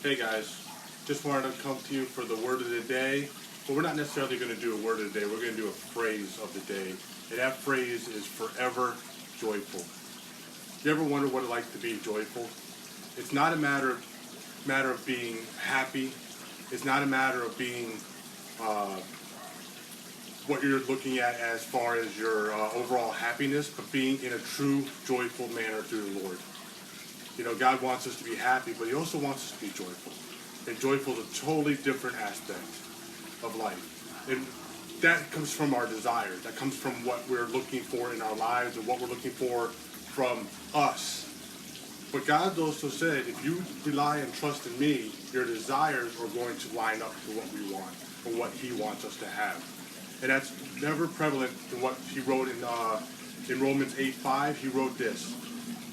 Hey guys, just wanted to come to you for the word of the day, but we're not necessarily going to do a word of the day. We're going to do a phrase of the day, and that phrase is forever joyful. You ever wonder what it's like to be joyful? It's not a matter of being happy. It's not a matter of being what you're looking at as far as your overall happiness, but being in a true joyful manner through the Lord. You know, God wants us to be happy, but He also wants us to be joyful. And joyful is a totally different aspect of life. And that comes from our desires. That comes from what we're looking for in our lives and what we're looking for from us. But God also said, if you rely and trust in me, your desires are going to line up to what we want or what He wants us to have. And that's never prevalent in what He wrote in Romans 8:5. He wrote this: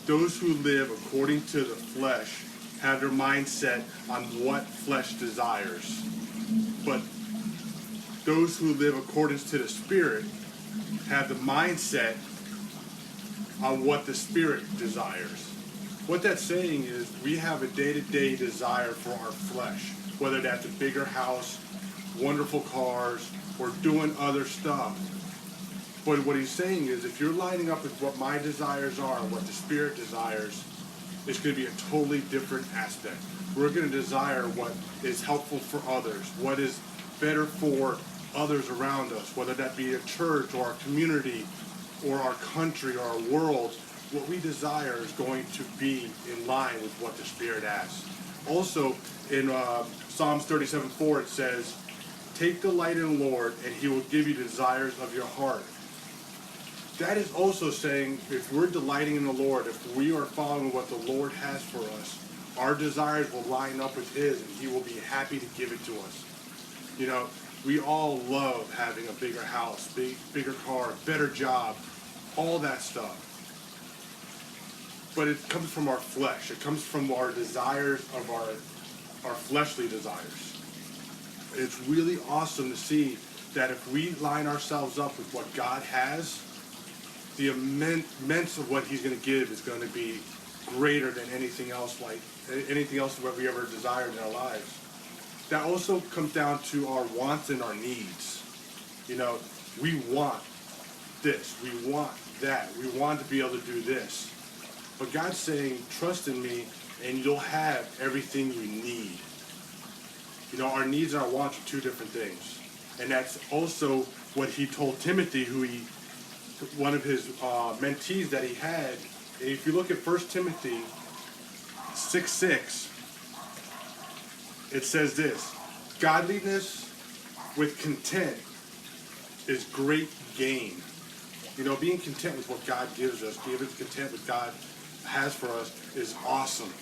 those who live according to the flesh have their mindset on what flesh desires. But those who live according to the Spirit have the mindset on what the Spirit desires. What that's saying is we have a day-to-day desire for our flesh, whether that's a bigger house, wonderful cars, or doing other stuff. But what he's saying is if you're lining up with what my desires are and what the Spirit desires, it's going to be a totally different aspect. We're going to desire what is helpful for others, what is better for others around us, whether that be a church or our community or our country or our world. What we desire is going to be in line with what the Spirit asks. Also, in Psalms 37:4, it says, take delight in the Lord, and He will give you the desires of your heart. That is also saying if we're delighting in the Lord, if we are following what the Lord has for us, our desires will line up with His, and He will be happy to give it to us. You know, we all love having a bigger house, bigger car, better job, all that stuff. But it comes from our flesh. It comes from our desires of our fleshly desires. It's really awesome to see that if we line ourselves up with what God has, the immense of what He's going to give is going to be greater than anything else that we ever desired in our lives. That also comes down to our wants and our needs. You know, we want this, we want that, we want to be able to do this. But God's saying, trust in me and you'll have everything you need. You know, our needs and our wants are two different things. And that's also what He told Timothy, one of his mentees that he had. And if you look at 1 Timothy 6:6, it says this: godliness with content is great gain. You know, being content with what God gives us, being content with God has for us is awesome.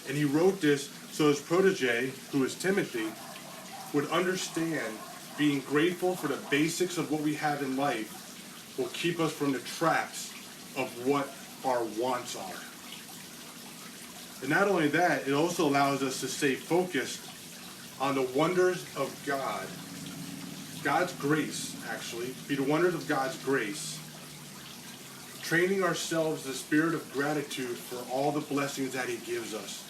And he wrote this so his protege, who is Timothy, would understand being grateful for the basics of what we have in life will keep us from the traps of what our wants are. And not only that, it also allows us to stay focused on the wonders of God. God's grace, actually, be the wonders of God's grace. Training ourselves the spirit of gratitude for all the blessings that He gives us.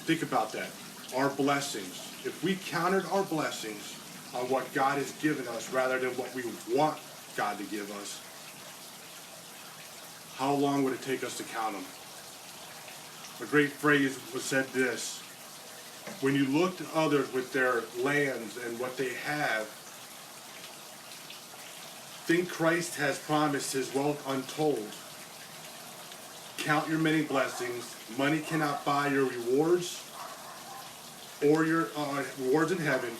Think about that. Our blessings. If we counted our blessings on what God has given us rather than what we want God to give us, how long would it take us to count them? A great phrase was said this: when you look to others with their lands and what they have, think Christ has promised His wealth untold. Count your many blessings. Money cannot buy your rewards or your rewards in heaven,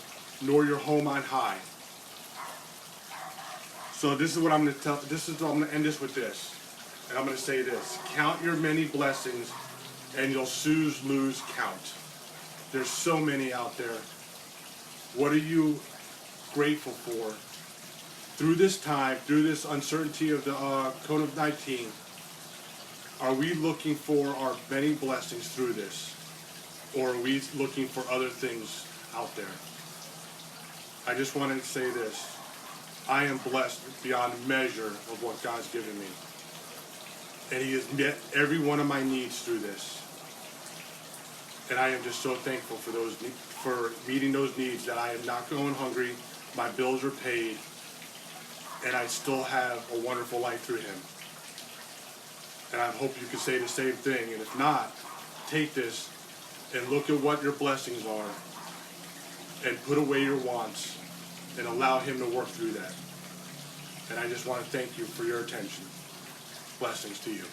nor your home on high. So this is what I'm going to tell. I'm going to end this with this, and I'm going to say this: count your many blessings, and you'll soon lose count. There's so many out there. What are you grateful for through this time, through this uncertainty of the COVID-19? Are we looking for our many blessings through this, or are we looking for other things out there? I just wanted to say this: I am blessed beyond measure of what God's given me. And He has met every one of my needs through this. And I am just so thankful for for meeting those needs, that I am not going hungry, my bills are paid, and I still have a wonderful life through him. And I hope you can say the same thing. And if not, take this and look at what your blessings are and put away your wants and allow him to work through that. And I just want to thank you for your attention. Blessings to you.